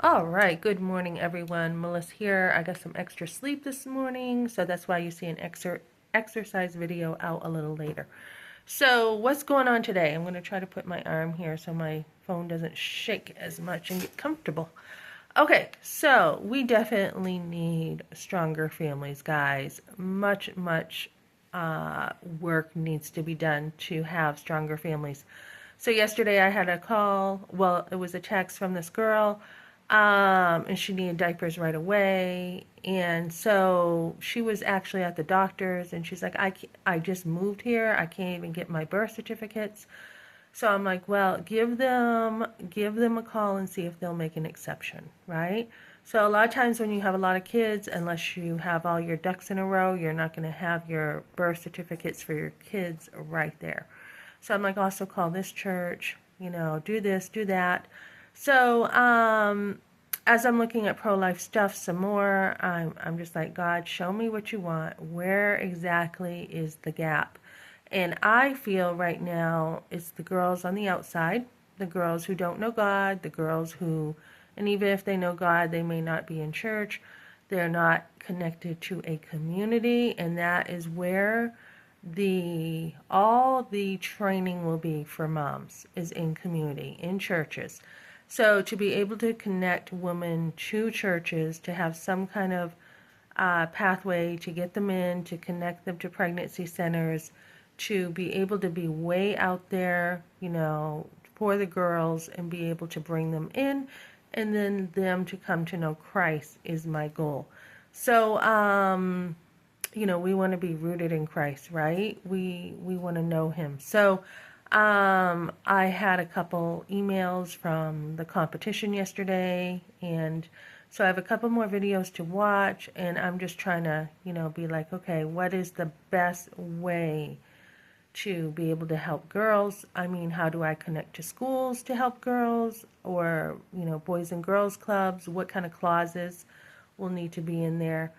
All right, good morning, everyone. Melissa here. I got some extra sleep this morning, so that's why you see an exercise video out a little later. So, what's going on today? I'm going to try to put my arm here so my phone doesn't shake as much and get comfortable. Okay, so we definitely need stronger families, guys. Much work needs to be done to have stronger families. So yesterday I had a call. Well, it was a text from this girl, and she needed diapers right away. And so she was actually at the doctor's, and she's like, I just moved here. I can't even get my birth certificates. So I'm like, well, give them a call and see if they'll make an exception, right? So a lot of times when you have a lot of kids, unless you have all your ducks in a row, you're not going to have your birth certificates for your kids right there. So I'm like, also call this church, do this, do that. So as I'm looking at pro-life stuff some more, I'm just like, God, show me what you want. Where exactly is the gap? And I feel right now it's the girls on the outside, the girls who don't know God, the girls who, and even if they know God, they may not be in church. They're not connected to a community, and that is where the all the training will be for moms is in community, in churches. So to be able to connect women to churches, to have some kind of pathway to get them in, to connect them to pregnancy centers, to be able to be way out there, for the girls and be able to bring them in and then them to come to know Christ is my goal. So, we want to be rooted in Christ, right? We want to know him. So, I had a couple emails from the competition yesterday, and so I have a couple more videos to watch, and I'm just trying to, be like, okay, what is the best way to be able to help girls? I mean, how do I connect to schools to help girls, or, boys and girls clubs? What kind of clauses will need to be in there?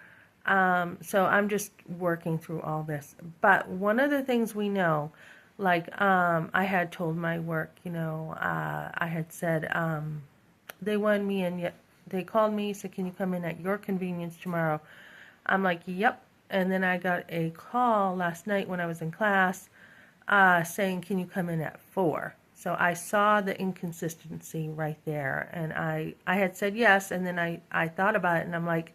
So I'm just working through all this. But one of the things we know, like I had told my work, I had said they wanted me in. Yet they called me, said, "Can you come in at your convenience tomorrow?" I'm like, "Yep." And then I got a call last night when I was in class saying, "Can you come in at 4?" So I saw the inconsistency right there, and I had said yes, and then I thought about it, and I'm like,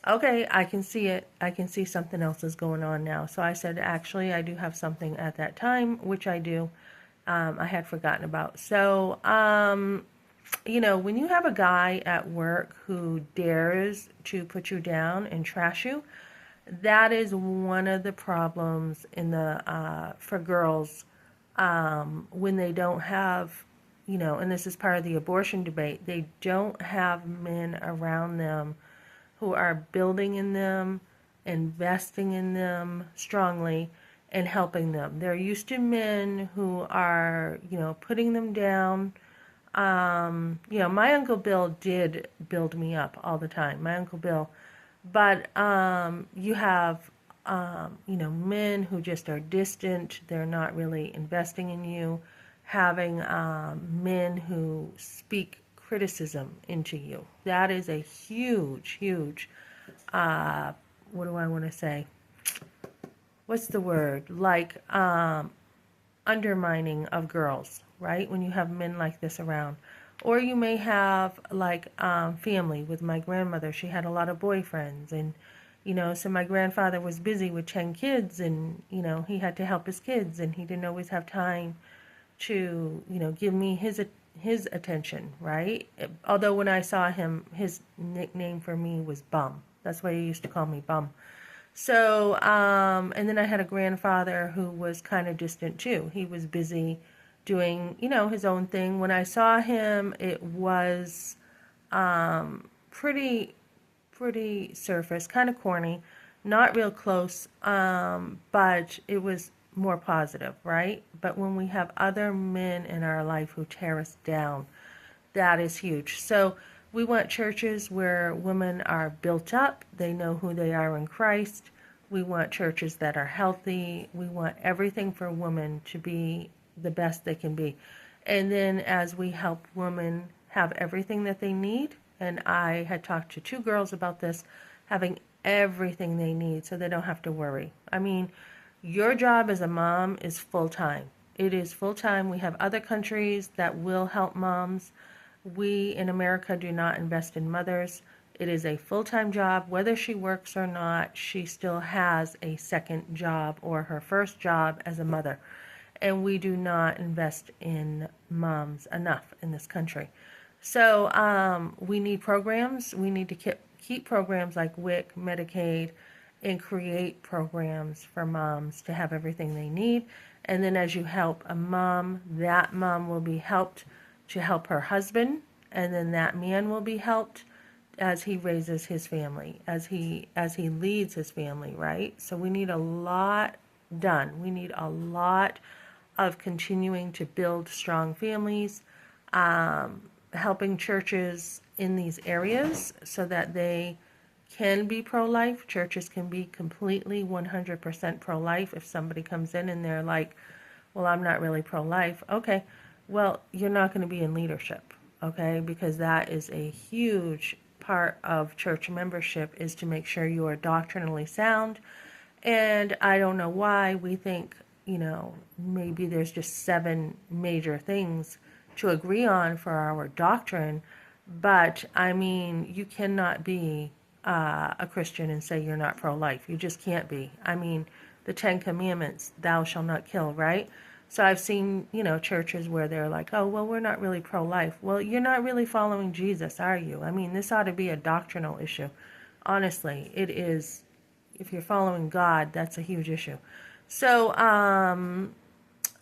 okay, I can see it. I can see something else is going on now. So I said, actually, I do have something at that time, which I do. I had forgotten about. So, when you have a guy at work who dares to put you down and trash you, that is one of the problems in the for girls when they don't have, and this is part of the abortion debate. They don't have men around them who are building in them, investing in them strongly, and helping them. They're used to men who are, putting them down. My Uncle Bill did build me up all the time, my Uncle Bill. But you have, men who just are distant. They're not really investing in you. Having men who speak criticism into you. That is a huge, uh, what do I want to say? What's the word? Like undermining of girls, right? When you have men like this around. Or you may have like family with my grandmother. She had a lot of boyfriends, and so my grandfather was busy with 10 kids, and he had to help his kids, and he didn't always have time to give me his attention, right? Although when I saw him, his nickname for me was Bum. That's why he used to call me Bum. So, and then I had a grandfather who was kind of distant too. He was busy doing, his own thing. When I saw him, it was pretty, pretty surface, kind of corny, not real close, but it was more positive, right? But when we have other men in our life who tear us down, that is huge. So we want churches where women are built up, they know who they are in Christ. We want churches that are healthy. We want everything for women to be the best they can be. And then as we help women have everything that they need. And I had talked to 2 girls about this, having everything they need so they don't have to worry. I mean, your job as a mom is full time. It is full time. We have other countries that will help moms. We in America do not invest in mothers. It is a full time job. Whether she works or not, she still has a second job or her first job as a mother. And we do not invest in moms enough in this country. So we need programs. We need to keep programs like WIC, Medicaid, and create programs for moms to have everything they need. And then as you help a mom, that mom will be helped to help her husband, and then that man will be helped as he raises his family, as he leads his family, right? So we need a lot done. We need a lot of continuing to build strong families, helping churches in these areas so that they can be pro-life. Churches can be completely 100% pro-life. If somebody comes in and they're like, well, I'm not really pro-life. Okay, well, you're not going to be in leadership, okay? Because that is a huge part of church membership, is to make sure you are doctrinally sound. And I don't know why we think, maybe there's just 7 major things to agree on for our doctrine. But I mean, you cannot be a Christian and say you're not pro-life. You just can't be. I mean, the 10 Commandments, thou shalt not kill, right? So I've seen, churches where they're like, oh, well, we're not really pro-life. Well, you're not really following Jesus, are you? I mean, this ought to be a doctrinal issue. Honestly, it is. If you're following God, that's a huge issue. So,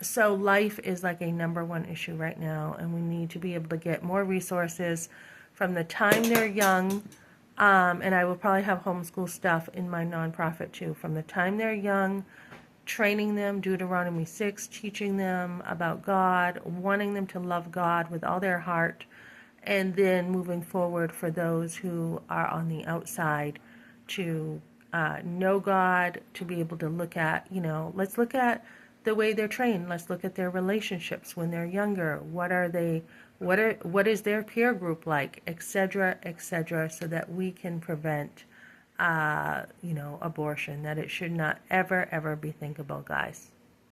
so life is like a number one issue right now, and we need to be able to get more resources from the time they're young. And I will probably have homeschool stuff in my nonprofit too. From the time they're young, training them, Deuteronomy 6, teaching them about God, wanting them to love God with all their heart, and then moving forward for those who are on the outside to know God, to be able to look at, let's look at the way they're trained. Let's look at their relationships when they're younger. What are they? What is their peer group like, etc., etc., so that we can prevent, abortion. That it should not ever, ever be thinkable, guys.